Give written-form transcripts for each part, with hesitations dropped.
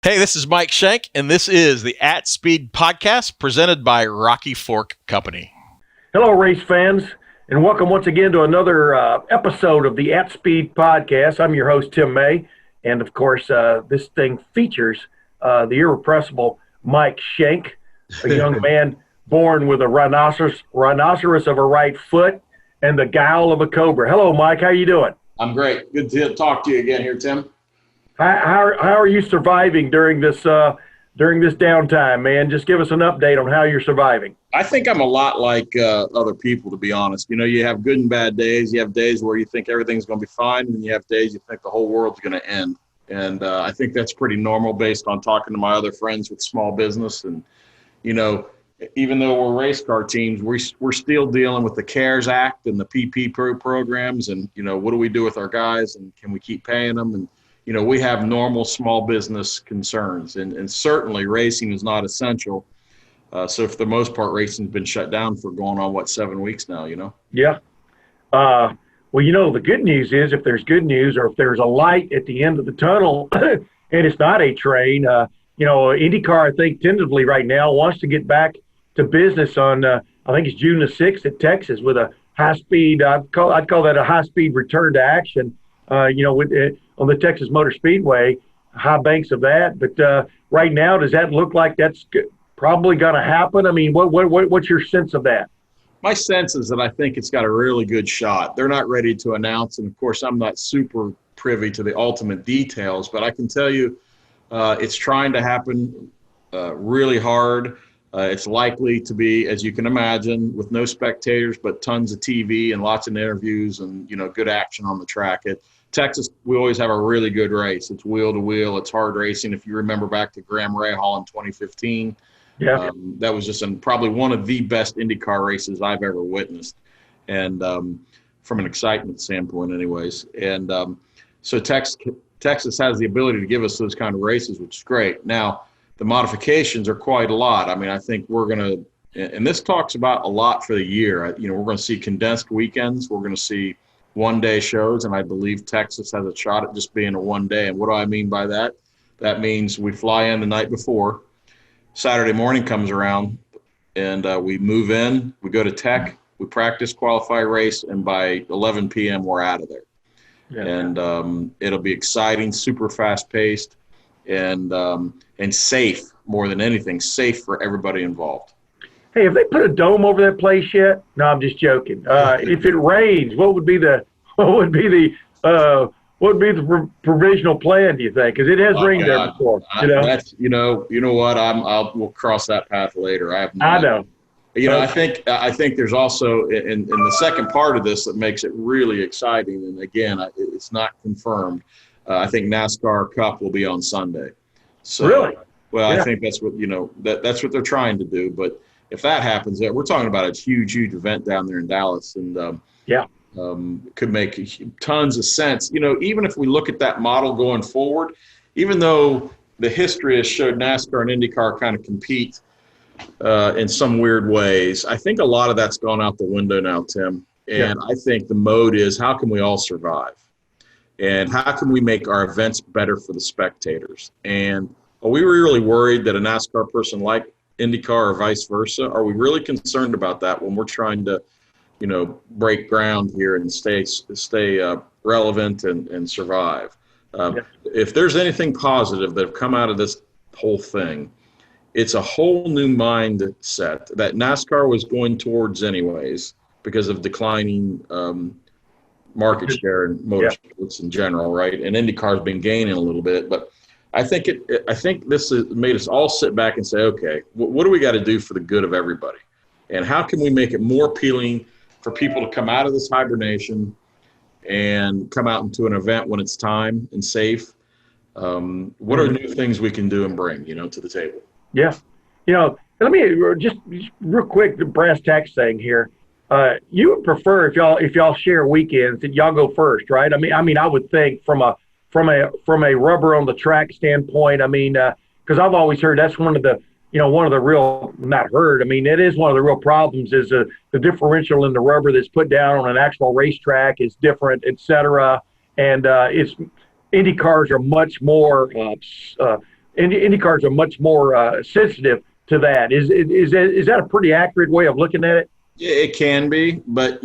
Hey, this is Mike Shank, and this is the At Speed podcast presented by Rocky Fork Company. Hello, race fans, and welcome once again to another episode of the At Speed podcast. I'm your host, Tim May, and of course, this thing features the irrepressible Mike Shank, a young man born with a rhinoceros of a right foot and the guile of a cobra. Hello, Mike. How you doing? I'm great. Good to talk to you again here, Tim. How are you surviving during this downtime, man? Just give us an update on how you're surviving. I think I'm a lot like other people, to be honest. You know, you have good and bad days. You have days where you think everything's going to be fine, and you have days you think the whole world's going to end. And I think that's pretty normal based on talking to my other friends with small business. And, you know, even though we're race car teams, we're still dealing with the CARES Act and the PP programs. And, you know, what do we do with our guys, and can we keep paying them? And, you know, we have normal small business concerns, and certainly racing is not essential. So for the most part, racing's been shut down for going on, 7 weeks now, you know? Yeah. Well, you know, the good news is if there's good news or if there's a light at the end of the tunnel and it's not a train, you know, IndyCar, I think tentatively right now wants to get back to business on, I think it's June the 6th at Texas with a high-speed, I'd call that a high-speed return to action, you know, with on the Texas Motor Speedway, high banks of that. But right now, does that look like that's probably going to happen? I mean, what's your sense of that? My sense is that I think it's got a really good shot. They're not ready to announce, and of course, I'm not super privy to the ultimate details, but I can tell you it's trying to happen really hard. It's likely to be, as you can imagine, with no spectators, but tons of TV and lots of interviews and, you know, good action on the track. Texas, we always have a really good race. It's wheel to wheel. It's hard racing. If you remember back to Graham Rahal in 2015, that was just probably one of the best IndyCar races I've ever witnessed, and from an excitement standpoint anyways. And so Texas has the ability to give us those kind of races, which is great. Now, the modifications are quite a lot. I mean, I think we're going to, and this talks about a lot for the year. You know, we're going to see condensed weekends. We're going to see one-day shows, and I believe Texas has a shot at just being a one-day. And what do I mean by that? That means we fly in the night before. Saturday morning comes around, and we move in. We go to Tech. We practice, qualify, race, and by 11 p.m. we're out of there. Yeah. And it'll be exciting, super fast-paced, and safe more than anything, safe for everybody involved. Hey, have they put a dome over that place yet? No, I'm just joking. If it rains, what would be the provisional plan? Do you think? Because it has rained there before. You know what? We'll cross that path later. I know. You know, okay. I think there's also in the second part of this that makes it really exciting. And again, it's not confirmed. I think NASCAR Cup will be on Sunday. So, really? Well, yeah. I think that's what that's what they're trying to do, but. If that happens, we're talking about a huge event down there in Dallas, and could make tons of sense. You know, even if we look at that model going forward, even though the history has showed NASCAR and IndyCar kind of compete in some weird ways, I think a lot of that's gone out the window now, Tim. And I think the mode is how can we all survive, and how can we make our events better for the spectators? And are we really worried that a NASCAR person like IndyCar or vice versa? Are we really concerned about that when we're trying to, you know, break ground here and stay relevant and survive? If there's anything positive that have come out of this whole thing, it's a whole new mindset that NASCAR was going towards anyways because of declining market share in motorsports in general, right? And IndyCar's been gaining a little bit, but I think this has made us all sit back and say, okay, what do we got to do for the good of everybody? And how can we make it more appealing for people to come out of this hibernation and come out into an event when it's time and safe? What are new things we can do and bring, you know, to the table? Yeah. You know, let me just real quick, the brass tacks thing here. You would prefer if y'all share weekends that y'all go first, right? I mean, I would think from a rubber on the track standpoint, I mean, because I've always heard that's one of the real, not heard, I mean, it is one of the real problems is the differential in the rubber that's put down on an actual racetrack is different, et cetera. And Indy cars are much more IndyCars are much more sensitive to that. Is that a pretty accurate way of looking at it? Yeah, it can be, but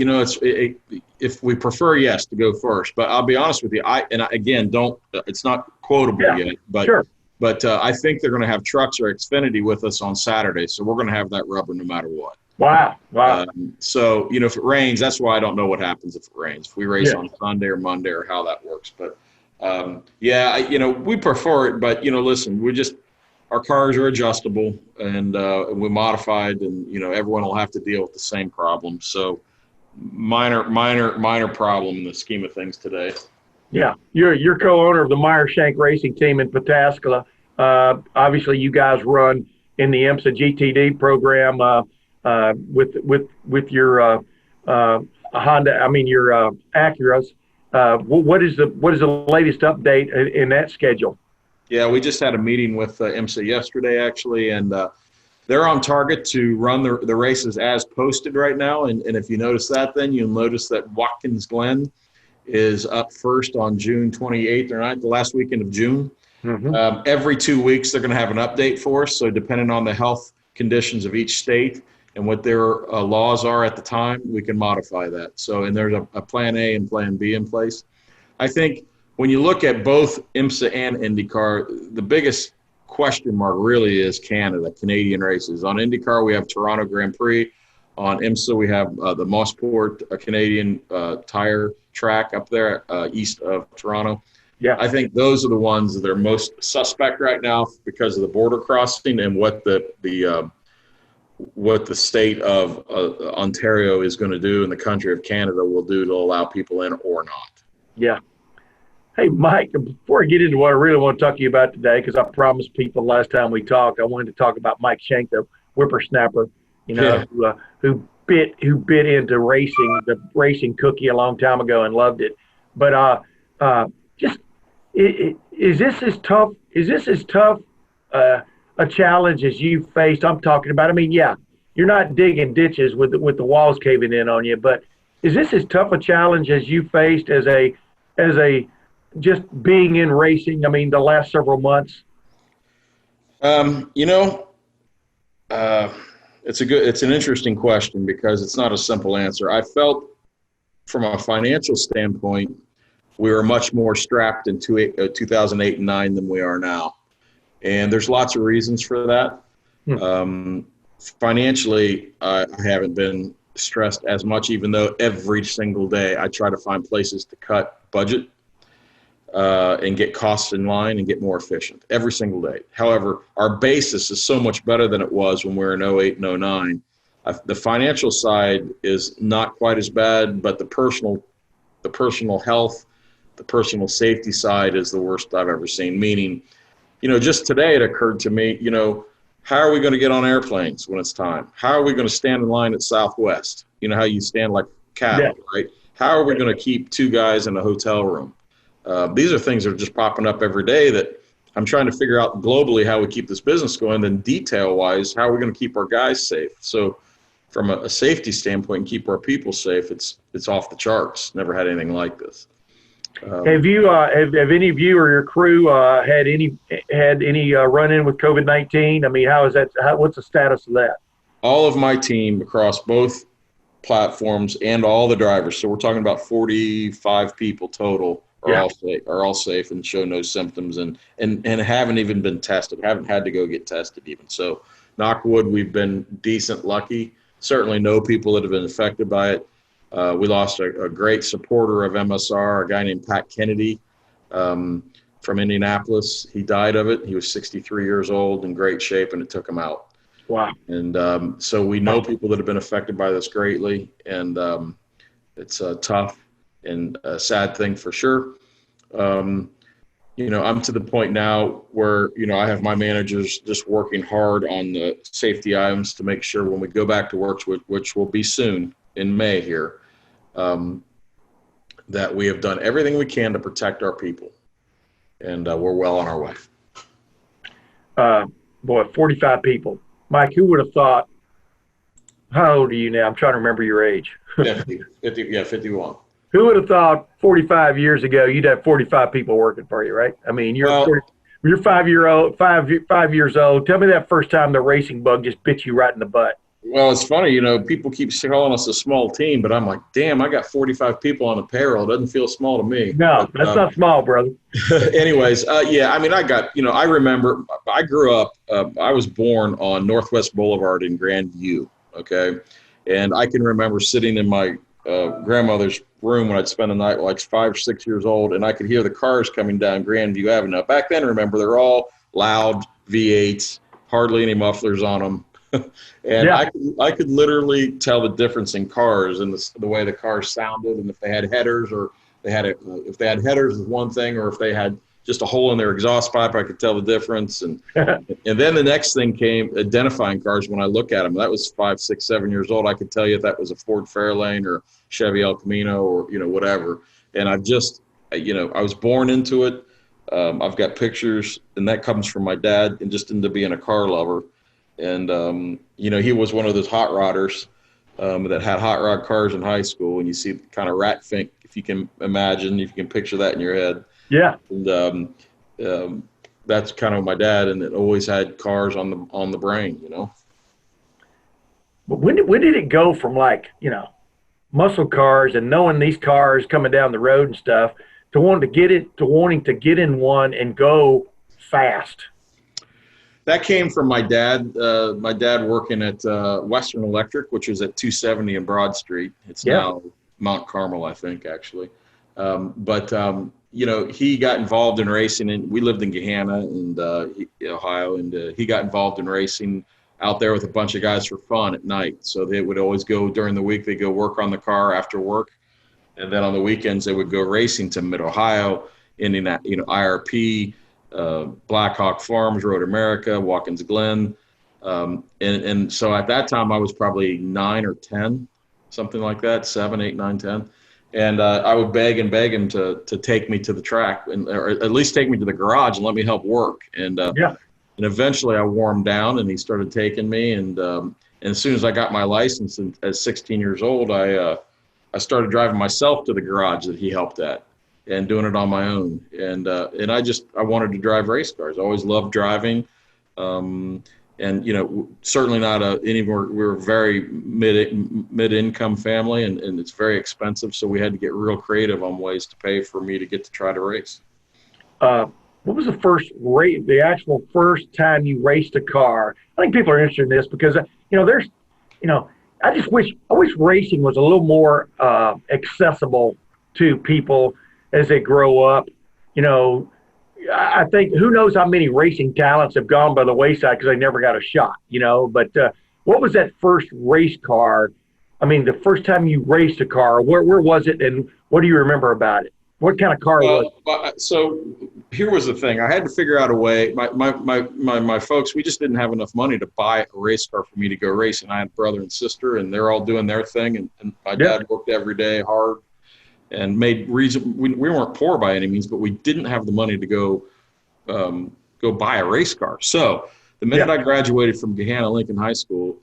if we prefer, yes, to go first. But I'll be honest with you, it's not quotable yet, but sure. But I think they're going to have trucks or Xfinity with us on Saturday, so we're going to have that rubber no matter what. Wow. So if it rains, that's why I don't know what happens if it rains. If we race on Sunday or Monday or how that works, but we prefer it. But listen, our cars are adjustable and we modified, and everyone will have to deal with the same problem. So minor problem in the scheme of things today. Yeah, you're co-owner of the Meyer Shank Racing team in Pataskala. Obviously, you guys run in the IMSA GTD program with your Honda. I mean your Acuras. What is the latest update in that schedule? Yeah, we just had a meeting with IMSA yesterday, actually, and they're on target to run the races as posted right now. And if you notice that, then you'll notice that Watkins Glen is up first on June 28th or 9th, the last weekend of June. Mm-hmm. Every 2 weeks, they're going to have an update for us. So depending on the health conditions of each state and what their laws are at the time, we can modify that. So, and there's a plan A and plan B in place. I think when you look at both IMSA and IndyCar, the biggest question mark really is Canadian races. On IndyCar, we have Toronto Grand Prix. On IMSA, we have the Mossport, a Canadian tire track up there east of Toronto. Yeah, I think those are the ones that are most suspect right now because of the border crossing and what the state of Ontario is going to do and the country of Canada will do to allow people in or not. Yeah. Hey, Mike, before I get into what I really want to talk to you about today, because I promised people last time we talked, I wanted to talk about Mike Shank, the whippersnapper, who bit into racing, the racing cookie a long time ago and loved it. But is this as tough a challenge as you faced? I'm talking about. I mean, yeah, you're not digging ditches with the walls caving in on you, but is this as tough a challenge as you faced as a just being in racing? I mean, the last several months. It's an interesting question because it's not a simple answer. I felt from a financial standpoint, we were much more strapped in 2008 and 9 than we are now. And there's lots of reasons for that. Financially, I haven't been stressed as much, even though every single day I try to find places to cut budget and get costs in line and get more efficient every single day. However, our basis is so much better than it was when we were in 08 and 09. The financial side is not quite as bad, but the personal health, the personal safety side is the worst I've ever seen. Meaning, just today it occurred to me, how are we going to get on airplanes when it's time? How are we going to stand in line at Southwest? You know how you stand like cattle, right? How are we going to keep two guys in a hotel room? These are things that are just popping up every day that I'm trying to figure out globally how we keep this business going. Then detail-wise, how are we going to keep our guys safe? So from a safety standpoint and keep our people safe, it's off the charts. Never had anything like this. Have any of you or your crew had any run-in with COVID-19? I mean, how is that? What's the status of that? All of my team across both platforms and all the drivers, so we're talking about 45 people total, are all safe and show no symptoms and haven't even been tested, haven't had to go get tested even. So knock wood, we've been decent lucky. Certainly no people that have been affected by it. We lost a great supporter of MSR, a guy named Pat Kennedy from Indianapolis. He died of it. He was 63 years old, in great shape, and it took him out. Wow. And so we know people that have been affected by this greatly, and it's a tough and a sad thing for sure. I'm to the point now where, I have my managers just working hard on the safety items to make sure when we go back to work, which will be soon in May here, that we have done everything we can to protect our people. And we're well on our way. 45 people. Mike, who would have thought, how old are you now? I'm trying to remember your age. 51. Who would have thought 45 years ago you'd have 45 people working for you, right? I mean, you're You're 5 years old. Tell me that first time the racing bug just bit you right in the butt. Well, it's funny, people keep calling us a small team, but I'm like, damn, I got 45 people on the payroll. It doesn't feel small to me. No, but, that's not small, brother. Anyways, yeah, I mean, I remember I grew up, I was born on Northwest Boulevard in Grandview, okay? And I can remember sitting in my grandmother's room when I'd spend the night like 5 or 6 years old, and I could hear the cars coming down Grandview Avenue. Now, back then, remember, they're all loud V8s, hardly any mufflers on them. And yeah. I could literally tell the difference in cars and the way the cars sounded, and if they had headers or if they had headers was one thing, or if they had just a hole in their exhaust pipe, I could tell the difference. And and then the next thing came identifying cars. When I look at them, that was 5, 6, 7 years old. I could tell you if that was a Ford Fairlane or Chevy El Camino or whatever. And I was born into it. I've got pictures, and that comes from my dad, and just into being a car lover. And, he was one of those hot rodders that had hot rod cars in high school. And you see kind of rat fink, if you can picture that in your head. Yeah. And that's kind of my dad, and it always had cars on the brain, But when did it go from muscle cars and knowing these cars coming down the road and stuff to wanting to get in one and go fast? That came from my dad. My dad working at Western Electric, which was at 270 in Broad Street. It's now Mount Carmel, I think, actually. But he got involved in racing, and we lived in Gahanna and Ohio, and he got involved in racing out there with a bunch of guys for fun at night. So they would always go during the week. They go work on the car after work, and then on the weekends they would go racing to MidOhio, IRP. Blackhawk Farms, Road America, Watkins Glen. And so at that time I was probably 9 or 10, something like that, 7, 8, 9, 10. And I would beg him to take me to the track, or at least take me to the garage and let me help work. And eventually I wore him down, and he started taking me. And as soon as I got my license at 16 years old, I started driving myself to the garage that he helped at, and doing it on my own. And I wanted to drive race cars. I always loved driving. Certainly not we're a very mid-income family, and it's very expensive. So we had to get real creative on ways to pay for me to get to try to race. What was the actual first time you raced a car? I think people are interested in this because, I wish racing was a little more accessible to people as they grow up. I think who knows how many racing talents have gone by the wayside because they never got a shot, But what was that first race car? I mean, the first time you raced a car, where was it, and what do you remember about it? What kind of car was it? So here was the thing. I had to figure out a way. My folks, we just didn't have enough money to buy a race car for me to go racing. I had a brother and sister, and they're all doing their thing. And my dad worked every day hard and made reason. We weren't poor by any means, but we didn't have the money to go buy a race car. So the minute I graduated from Gahanna Lincoln High School,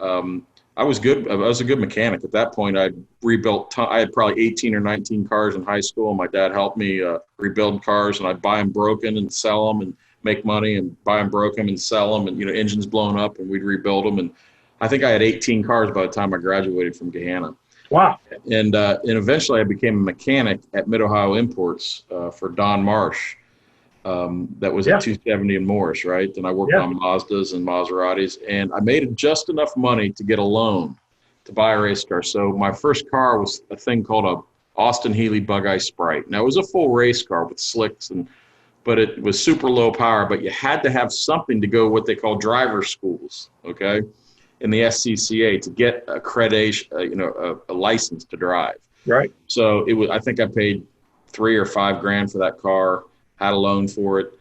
I was good. I was a good mechanic at that point. I rebuilt. I had probably 18 or 19 cars in high school. My dad helped me rebuild cars, and I'd buy them broken and sell them and make money, and buy them broken and sell them, and engines blown up, and we'd rebuild them. And I think I had 18 cars by the time I graduated from Gahanna. Wow. And eventually I became a mechanic at MidOhio Imports for Don Marsh. That was at 270 in Morris, right? And I worked on Mazdas and Maseratis, and I made just enough money to get a loan to buy a race car. So my first car was a thing called a Austin Healey Bug-Eye Sprite. Now it was a full race car with slicks, but it was super low power, but you had to have something to go what they call driver schools, okay, in the SCCA to get accreditation, a license to drive. Right. So I think I paid $3,000 or $5,000 for that car. Had a loan for it,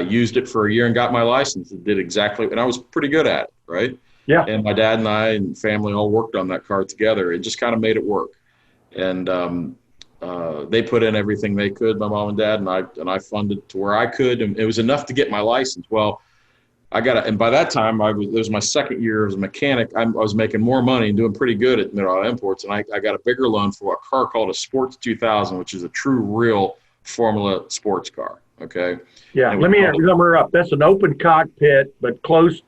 used it for a year and got my license. It did exactly, and I was pretty good at it, right? Yeah. And my dad and I and family all worked on that car together. It just kind of made it work. And they put in everything they could, my mom and dad, and I funded to where I could, and it was enough to get my license. Well, and by that time, it was my second year as a mechanic. I was making more money and doing pretty good at MidOhio Imports, and I got a bigger loan for a car called a Sports 2000, which is a true, real Formula sports car. Okay. Yeah. Let me number up. That's an open cockpit, but closed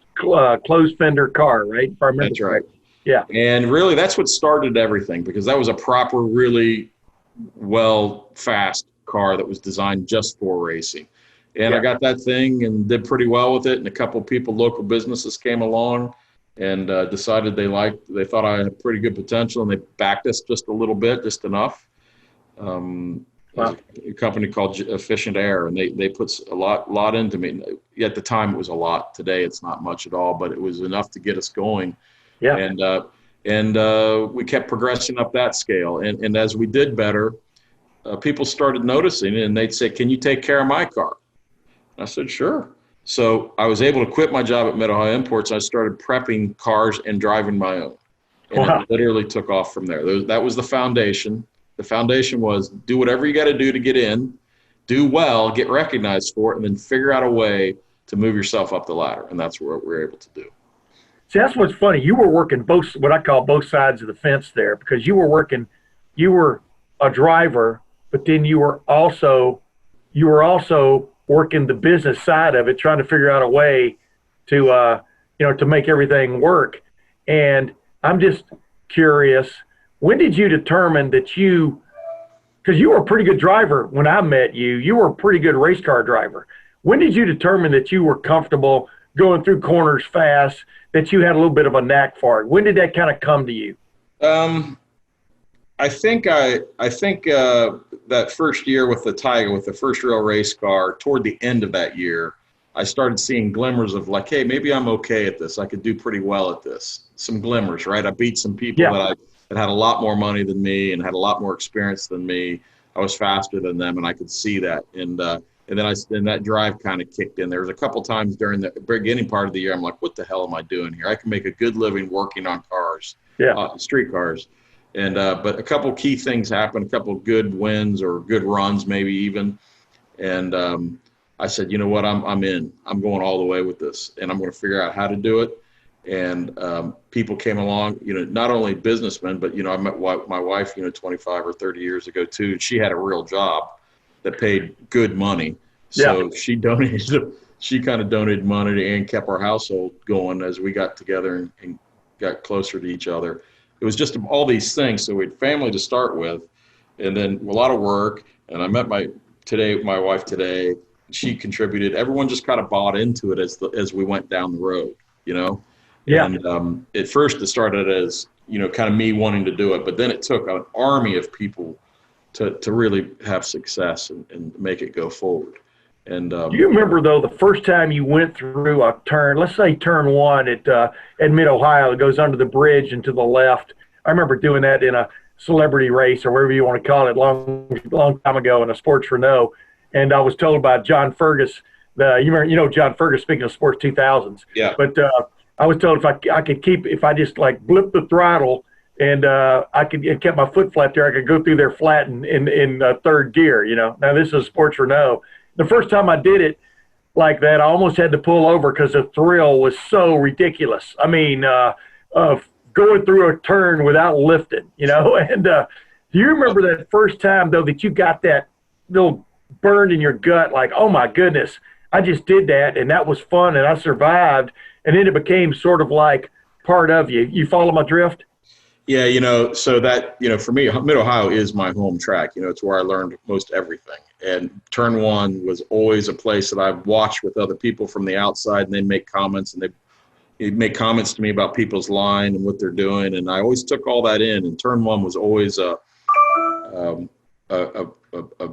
fender car, right? If I remember That's right. Yeah. And really, that's what started everything, because that was a proper, really fast car that was designed just for racing. And I got that thing and did pretty well with it. And a couple of people, local businesses, came along and decided they thought I had pretty good potential, and they backed us just a little bit, just enough. A company called Efficient Air, and they put a lot into me. At the time, it was a lot. Today, it's not much at all, but it was enough to get us going. Yeah. And we kept progressing up that scale. And as we did better, people started noticing, and they'd say, "Can you take care of my car?" I said, "Sure." So I was able to quit my job at MidOhio Imports. I started prepping cars and driving my own. And it literally took off from there. That was the foundation. The foundation was do whatever you got to do to get in, do well, get recognized for it, and then figure out a way to move yourself up the ladder. And that's what we're able to do. See, that's what's funny. You were working what I call both sides of the fence there, because you were a driver, but then you were also working the business side of it, trying to figure out a way to to make everything work. And I'm just curious, when did you determine that because you were a pretty good driver when I met you were a pretty good race car driver. When did you determine that you were comfortable going through corners fast, that you had a little bit of a knack for it? When did that kind of come to you? I think that first year with the Tiger, with the first real race car, toward the end of that year, I started seeing glimmers of like, hey, maybe I'm okay at this. I could do pretty well at this. Some glimmers, right? I beat some people that had a lot more money than me and had a lot more experience than me. I was faster than them, and I could see that. And then that drive kind of kicked in. There was a couple times during the beginning part of the year, I'm like, what the hell am I doing here? I can make a good living working on cars, street cars. And but a couple key things happened, a couple good wins or good runs, maybe even. And I said, you know what, I'm in. I'm going all the way with this, and I'm going to figure out how to do it. And people came along, not only businessmen, but I met my wife, 25 or 30 years ago too. And she had a real job that paid good money, so she kind of donated money and kept our household going as we got together and got closer to each other. It was just all these things. So we had family to start with, and then a lot of work. And I met my wife today. She contributed. Everyone just kind of bought into it as we went down the road, Yeah. And at first it started as, kind of me wanting to do it, but then it took an army of people to really have success and make it go forward. And do you remember, though, the first time you went through a turn, let's say turn one at MidOhio, it goes under the bridge and to the left. I remember doing that in a celebrity race or whatever you want to call it, long time ago in a sports Renault. And I was told by John Fergus, John Fergus, speaking of sports 2000s. Yeah. But I was told if I just like blip the throttle and it kept my foot flat there, I could go through there flat in third gear. Now this is sports Renault. The first time I did it like that, I almost had to pull over because the thrill was so ridiculous. I mean, going through a turn without lifting, And do you remember that first time, though, that you got that little burned in your gut, like, oh, my goodness, I just did that, and that was fun, and I survived, and then it became sort of like part of you. You follow my drift? Yeah, so that, for me, MidOhio is my home track. It's where I learned most everything. And turn one was always a place that I watched with other people from the outside, and they make comments, and they make comments to me about people's line and what they're doing. And I always took all that in. And turn one was always a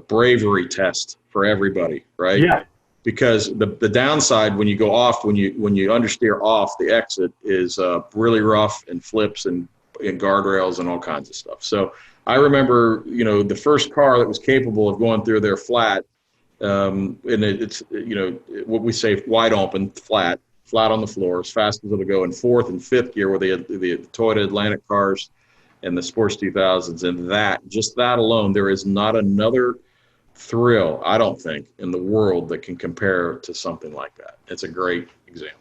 bravery test for everybody, right? Yeah. Because the downside when you go off, when you understeer off the exit is really rough and flips and guardrails and all kinds of stuff. So I remember, the first car that was capable of going through there flat, and it's, what we say wide open, flat on the floor, as fast as it'll go in fourth and fifth gear, where the Toyota Atlantic cars and the Sports 2000s. And just that alone, there is not another thrill, I don't think, in the world that can compare to something like that. It's a great example.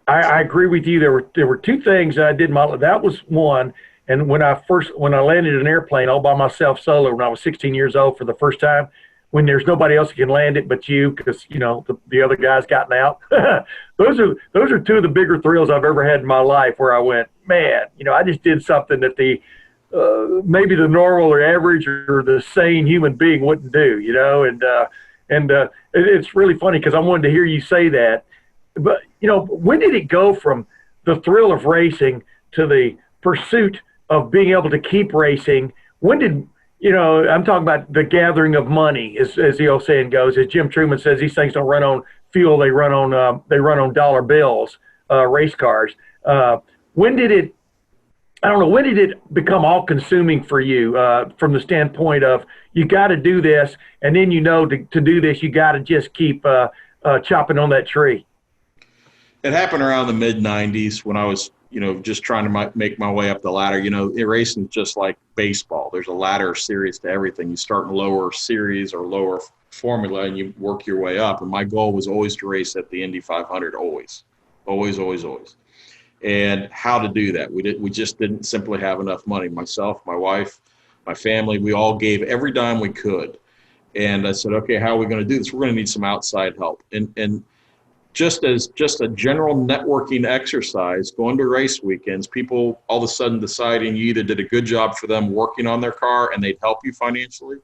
I agree with you. There were two things that I did model. That was one. And when I landed an airplane all by myself solo when I was 16 years old for the first time, when there's nobody else who can land it but you, because the other guy's gotten out. those are two of the bigger thrills I've ever had in my life, where I went, man, I just did something that maybe the normal or average or the sane human being wouldn't do, and it's really funny because I wanted to hear you say that. But when did it go from the thrill of racing to the pursuit of being able to keep racing? When did I'm talking about the gathering of money, as the old saying goes. As Jim Truman says, these things don't run on fuel; they run on dollar bills, race cars. When did it? I don't know. When did it become all-consuming for you, from the standpoint of you got to do this, and then to do this, you got to just keep chopping on that tree? It happened around the mid-'90s when I was, just trying to make my way up the ladder. Racing is just like baseball. There's a ladder series to everything. You start in lower series or lower formula, and you work your way up. And my goal was always to race at the Indy 500, always. And how to do that. We just didn't simply have enough money. Myself, my wife, my family, we all gave every dime we could. And I said, okay, how are we going to do this? We're going to need some outside help. And just a general networking exercise, going to race weekends, people all of a sudden deciding you either did a good job for them working on their car and they'd help you financially,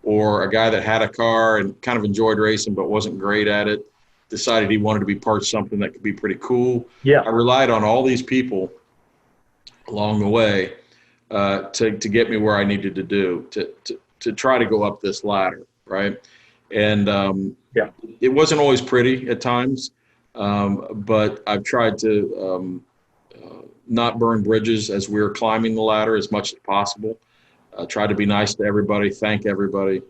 or a guy that had a car and kind of enjoyed racing but wasn't great at it, decided he wanted to be part of something that could be pretty cool. Yeah. I relied on all these people along the way to get me where I needed to do, to try to go up this ladder, right? And it wasn't always pretty at times, but I've tried to not burn bridges as we were climbing the ladder as much as possible. Try to be nice to everybody, thank everybody.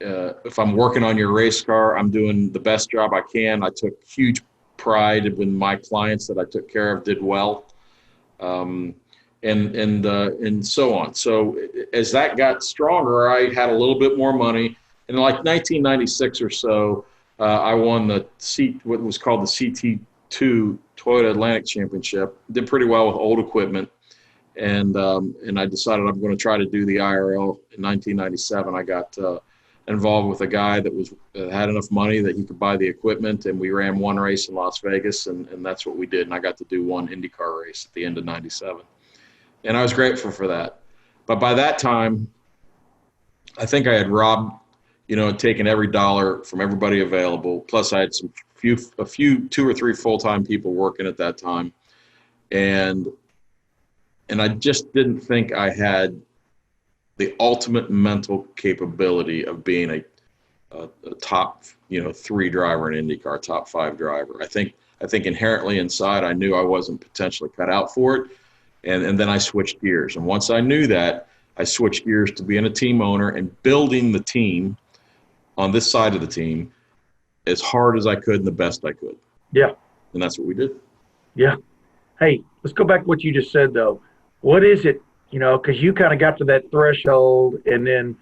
If I'm working on your race car, I'm doing the best job I can. I took huge pride when my clients that I took care of did well, and so on. So as that got stronger, I had a little bit more money. In like 1996 or so, I won what was called the CT2 Toyota Atlantic Championship. Did pretty well with old equipment, and I decided I'm going to try to do the IRL. In 1997, I got involved with a guy that had enough money that he could buy the equipment, and we ran one race in Las Vegas, and that's what we did. And I got to do one IndyCar race at the end of 97. And I was grateful for that. But by that time, I think I had robbed, taken every dollar from everybody available. Plus I had a few 2 or 3 full-time people working at that time. And I just didn't think I had the ultimate mental capability of being a top, 3 driver in IndyCar, top 5 driver. I think inherently inside I knew I wasn't potentially cut out for it. And then I switched gears. And once I knew that, I switched gears to being a team owner and building the team on this side of the team as hard as I could and the best I could. Yeah. And that's what we did. Yeah. Hey, let's go back to what you just said, though. What is it, because you kind of got to that threshold and then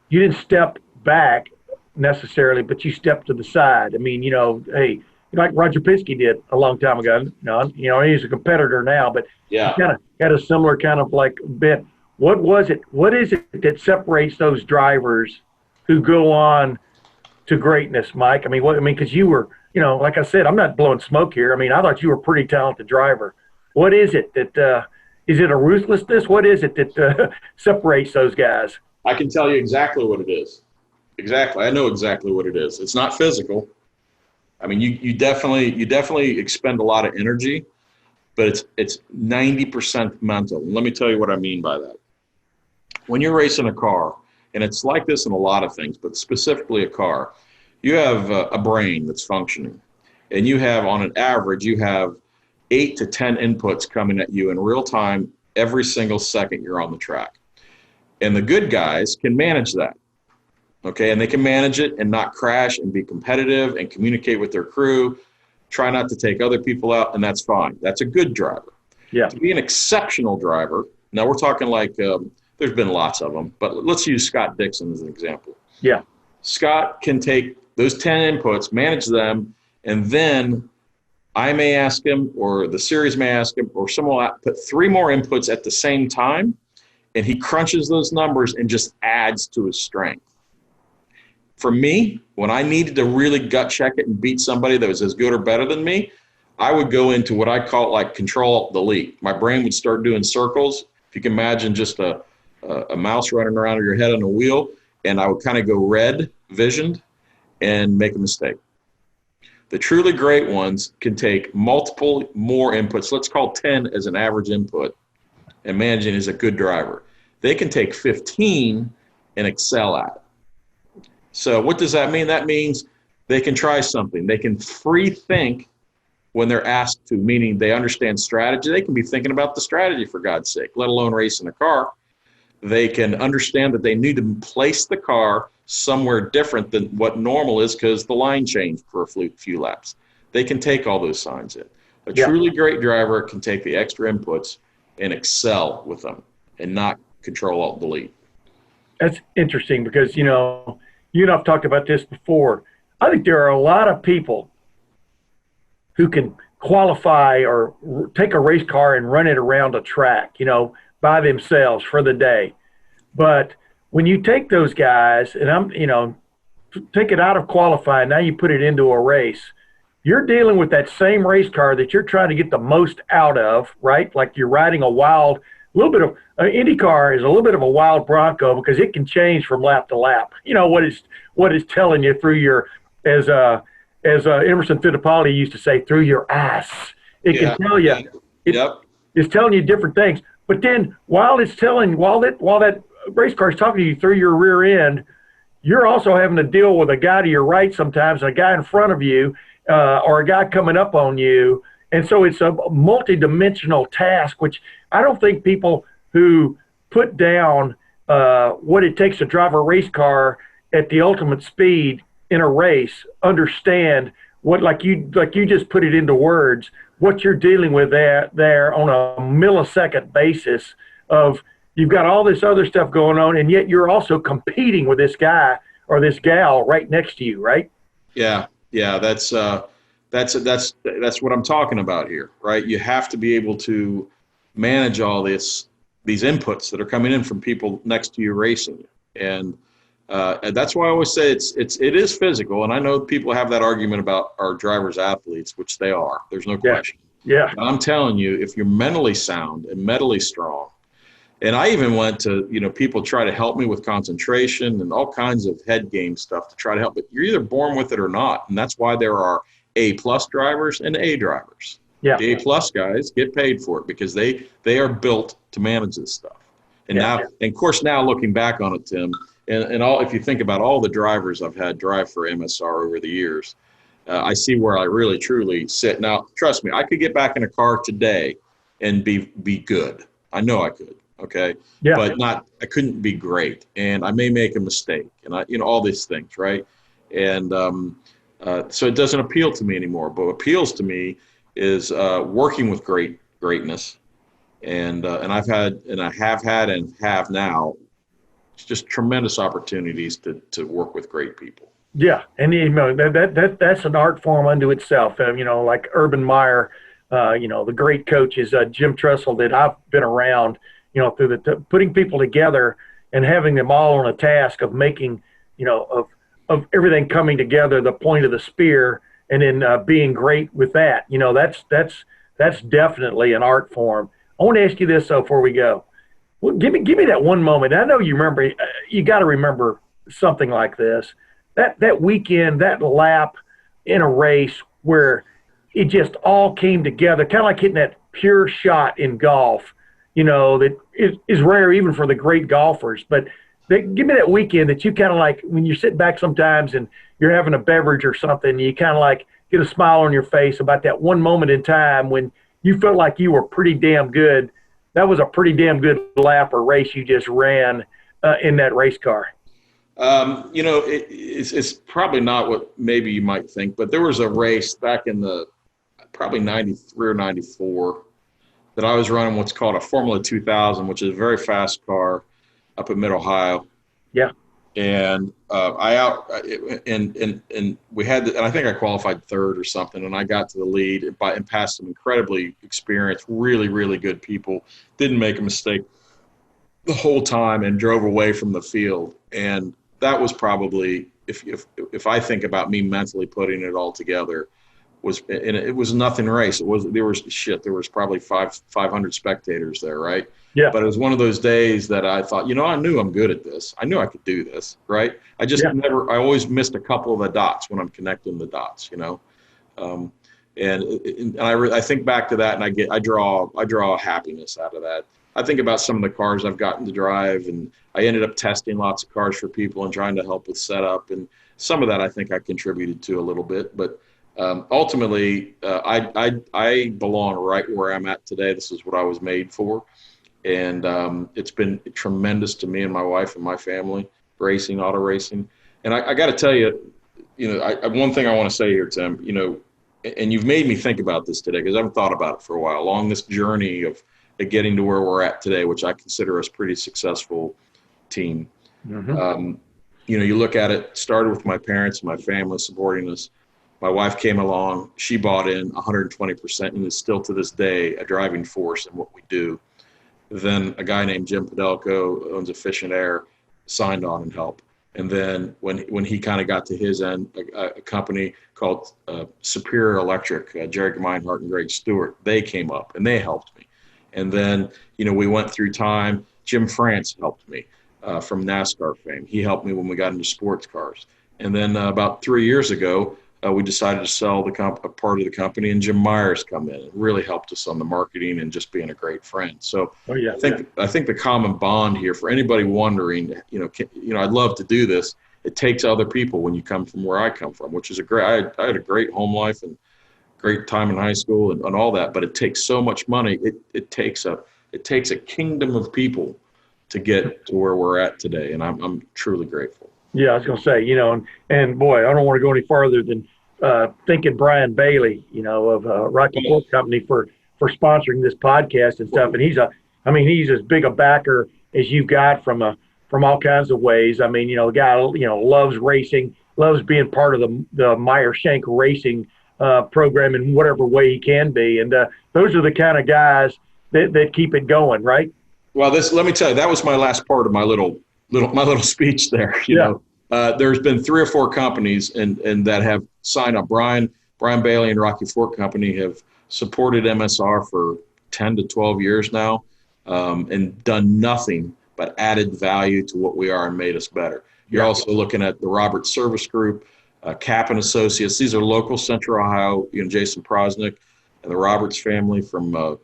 you didn't step back necessarily, but you stepped to the side. I mean, hey, like Roger Penske did a long time ago. He's a competitor now, but yeah, he kind of had a similar kind of like bit. What was it? What is it that separates those drivers who go on to greatness, Mike? I mean, because you were, like I said, I'm not blowing smoke here. I mean, I thought you were a pretty talented driver. What is it that is it a ruthlessness? What is it that separates those guys? I can tell you exactly what it is. Exactly. I know exactly what it is. It's not physical. I mean, you definitely expend a lot of energy, but it's 90% mental. Let me tell you what I mean by that. When you're racing a car, and it's like this in a lot of things, but specifically a car, you have a brain that's functioning, and you have, on an average, you have 8 to 10 inputs coming at you in real time every single second you're on the track. And the good guys can manage that. Okay, and they can manage it and not crash and be competitive and communicate with their crew, try not to take other people out, and that's fine. That's a good driver. Yeah. To be an exceptional driver, now we're talking like there's been lots of them, but let's use Scott Dixon as an example. Yeah. Scott can take those 10 inputs, manage them, and then I may ask him, or the series may ask him, or someone will put 3 more inputs at the same time, and he crunches those numbers and just adds to his strength. For me, when I needed to really gut check it and beat somebody that was as good or better than me, I would go into what I call like control-delete. My brain would start doing circles. If you can imagine just a mouse running around your head on a wheel, and I would kind of go red visioned and make a mistake. The truly great ones can take multiple more inputs. Let's call 10 as an average input, and managing is a good driver. They can take 15 and excel at it. So what does that mean? That means they can try something. They can free think when they're asked to, meaning they understand strategy. They can be thinking about the strategy, for God's sake, let alone racing a car. They can understand that they need to place the car somewhere different than what normal is because the line changed for a few laps. They can take all those signs in. A truly great driver can take the extra inputs and excel with them and not control-alt-delete. That's interesting because, you and I've talked about this before. I think there are a lot of people who can qualify or take a race car and run it around a track, by themselves for the day. But when you take those guys and take it out of qualifying, now you put it into a race, you're dealing with that same race car that you're trying to get the most out of, right? Like you're riding IndyCar is a little bit of a wild Bronco because it can change from lap to lap. What is telling you through your, as Emerson Fittipaldi used to say, through your ass. It can tell you. It's telling you different things. But then while that race car is talking to you through your rear end, you're also having to deal with a guy to your right sometimes, a guy in front of you, or a guy coming up on you. And so it's a multidimensional task, which I don't think people who put down what it takes to drive a race car at the ultimate speed in a race understand what, like you just put it into words, what you're dealing with there on a millisecond basis of you've got all this other stuff going on, and yet you're also competing with this guy or this gal right next to you, right? Yeah, that's what I'm talking about here, right? You have to be able to manage all these inputs that are coming in from people next to you racing, and that's why I always say it is physical. And I know people have that argument about our drivers athletes, which they are. There's no question. Yeah. But I'm telling you, if you're mentally sound and mentally strong, and I even went to, people try to help me with concentration and all kinds of head game stuff to try to help, but you're either born with it or not. And that's why there are A+ drivers and A drivers. Yeah. The A+ guys get paid for it because they are built to manage this stuff. And now, and of course, now looking back on it, Tim, and all, if you think about all the drivers I've had drive for MSR over the years, I see where I really, truly sit. Now, trust me, I could get back in a car today and be good. I know I could. Okay. Yeah. But I couldn't be great. And I may make a mistake and all these things. Right. And so it doesn't appeal to me anymore. But what appeals to me is working with greatness. And I have had and have now just tremendous opportunities to work with great people. Yeah. And that's an art form unto itself. Like Urban Meyer, the great coaches, Jim Tressel that I've been around, through putting people together and having them all on a task of making, of everything coming together, the point of the spear, and then being great with that. That's definitely an art form. I want to ask you this though before we go. Well, give me that one moment. I know you remember. You got to remember something like this. That weekend, that lap in a race where it just all came together, kind of like hitting that pure shot in golf. That is rare even for the great golfers. But give me that weekend that you kind of like when you sit back sometimes and you're having a beverage or something, you kind of like get a smile on your face about that one moment in time when you felt like you were pretty damn good. That was a pretty damn good lap or race you just ran in that race car. It's probably not what maybe you might think, but there was a race back in the probably 93 or 94 that I was running what's called a Formula 2000, which is a very fast car up at MidOhio. Yeah. And we had, and I think I qualified third or something, and I got to the lead and passed some incredibly experienced, really, really good people. Didn't make a mistake. the whole time and drove away from the field. And that was probably, if I think about me mentally putting it all together, and it was nothing race. There was probably 500 spectators there, right? Yeah. But it was one of those days that I thought, I knew I'm good at this. I knew I could do this, right? I always missed a couple of the dots when I'm connecting the dots, and I think back to that, and I draw happiness out of that. I think about some of the cars I've gotten to drive, and I ended up testing lots of cars for people and trying to help with setup, and some of that I think I contributed to a little bit. But ultimately, I belong right where I'm at today. This is what I was made for, and it's been tremendous to me and my wife and my family, auto racing. And I got to tell you, one thing I want to say here, Tim, and you've made me think about this today because I haven't thought about it for a while, along this journey of getting to where we're at today, which I consider us a pretty successful team. Mm-hmm. You look at it, started with my parents and my family supporting us. My wife came along, she bought in 120% and is still to this day a driving force in what we do. Then a guy named Jim Podelco, owns Efficient Air, signed on and helped. And then when he kind of got to his end, a company called Superior Electric, Jerry Meinhardt and Greg Stewart, they came up and they helped me. And then, we went through time. Jim France helped me from NASCAR fame. He helped me when we got into sports cars. And then about 3 years ago, we decided to sell a part of the company, and Jim Meyer's come in and really helped us on the marketing and just being a great friend. So I think the common bond here for anybody wondering, I'd love to do this. It takes other people when you come from where I come from, which is I had a great home life and great time in high school and all that, but it takes so much money. It takes a kingdom of people to get to where we're at today, and I'm truly grateful. Yeah, I was going to say, and boy, I don't want to go any farther than thanking Brian Bailey, of Rocky Fork Company for sponsoring this podcast and stuff. And he's as big a backer as you've got from all kinds of ways. I mean, the guy, loves racing, loves being part of the Meyer Shank Racing program in whatever way he can be. And those are the kind of guys that keep it going, right? Well, let me tell you, that was my last part of my little speech there. There's been 3 or 4 companies and that have signed up. Brian Bailey and Rocky Fork Company have supported MSR for 10 to 12 years now, and done nothing but added value to what we are and made us better. You're also looking at the Roberts Service Group, Cap and Associates. These are local Central Ohio, Jason Prosnick and the Roberts family from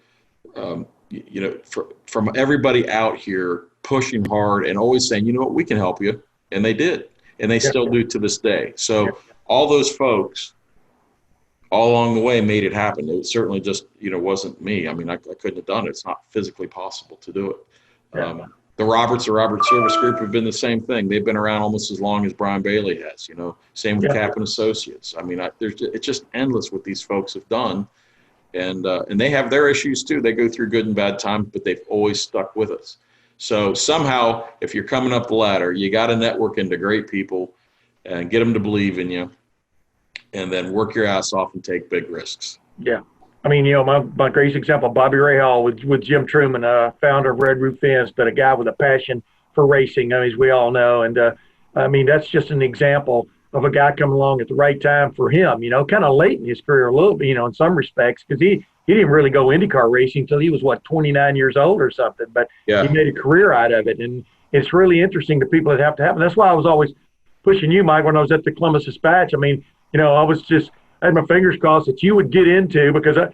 everybody out here pushing hard and always saying, we can help you. And they did. And they still do to this day. So all those folks all along the way made it happen. It certainly just, wasn't me. I mean, I couldn't have done it. It's not physically possible to do it. The Roberts Service Group have been the same thing. They've been around almost as long as Brian Bailey has, same with Cap and Associates. I mean, it's just endless what these folks have done. And they have their issues too. They go through good and bad times, but they've always stuck with us. So somehow, if you're coming up the ladder, you got to network into great people and get them to believe in you, and then work your ass off and take big risks. Yeah. I mean, my greatest example, Bobby Rahal with Jim Truman, founder of Red Roof Fence, but a guy with a passion for racing, as we all know. And, that's just an example of a guy coming along at the right time for him, kind of late in his career a little bit, in some respects, because he didn't really go IndyCar racing until he was, 29 years old or something. But he made a career out of it. And it's really interesting to people that have to happen. That's why I was always pushing you, Mike, when I was at the Columbus Dispatch. I mean, I had my fingers crossed that you would get into, because, the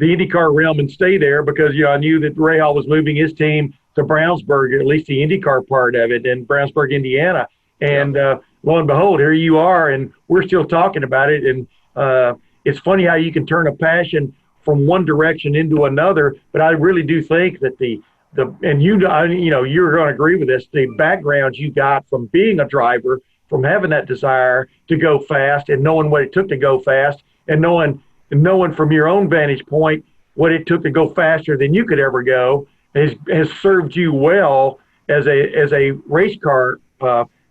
IndyCar realm and stay there, because, I knew that Rahal was moving his team to Brownsburg, at least the IndyCar part of it, in Brownsburg, Indiana. And lo and behold, here you are, and we're still talking about it. And it's funny how you can turn a passion from one direction into another. But I really do think that and you're going to agree with this, the background you got from being a driver, from having that desire to go fast and knowing what it took to go fast, and knowing from your own vantage point what it took to go faster than you could ever go, has served you well as a race car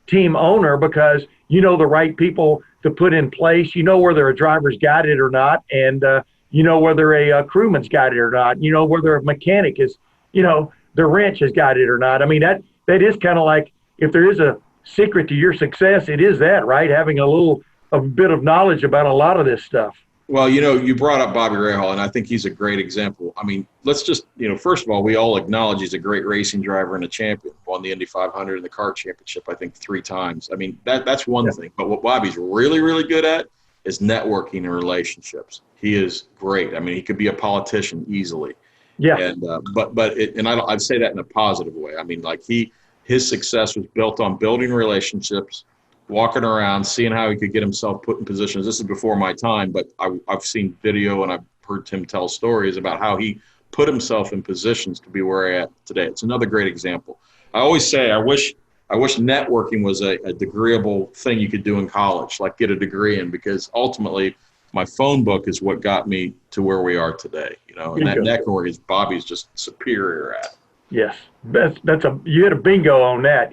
team owner, because the right people to put in place, whether a driver's got it or not, and whether a crewman's got it or not, whether a mechanic is, the wrench has got it or not. I mean, that is kind of like, if there is a secret to your success, it is that, right? Having a bit of knowledge about a lot of this stuff. Well, you brought up Bobby Rahal, and I think he's a great example. I mean, let's just, first of all, we all acknowledge he's a great racing driver and a champion. Won the Indy 500 and the car championship, I think, 3 times. I mean, that's one thing. But what Bobby's really, really good at is networking and relationships. He is great. I mean, he could be a politician easily. Yeah. And I'd say that in a positive way. I mean, like his success was built on building relationships, walking around, seeing how he could get himself put in positions. This is before my time, but I've seen video and I've heard him tell stories about how he put himself in positions to be where he's at today. It's another great example. I always say I wish networking was a degreeable thing you could do in college, like get a degree in, because ultimately my phone book is what got me to where we are today. And that network is Bobby's just superior at. Yes, you hit a bingo on that.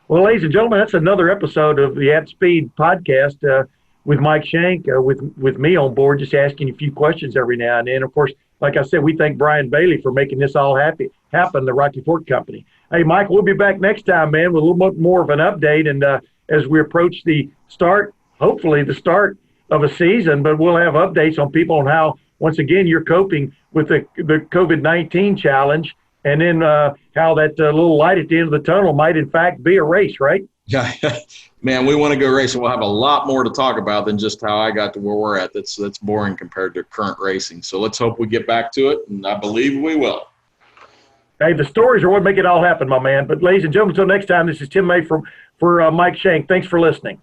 Well, ladies and gentlemen, that's another episode of the At Speed podcast with Mike Shank, with me on board, just asking a few questions every now and then. Of course, like I said, we thank Brian Bailey for making this all happen, the Rocky Fork Company. Hey, Mike, we'll be back next time, man, with a little bit more of an update. And as we approach hopefully the start of a season, but we'll have updates on people on how, once again, you're coping with the COVID-19 challenge. And then how that little light at the end of the tunnel might, in fact, be a race, right? Yeah, man, we want to go racing. We'll have a lot more to talk about than just how I got to where we're at. That's boring compared to current racing. So let's hope we get back to it, and I believe we will. Hey, the stories are what make it all happen, my man. But ladies and gentlemen, until next time, this is Tim May for Mike Shank. Thanks for listening.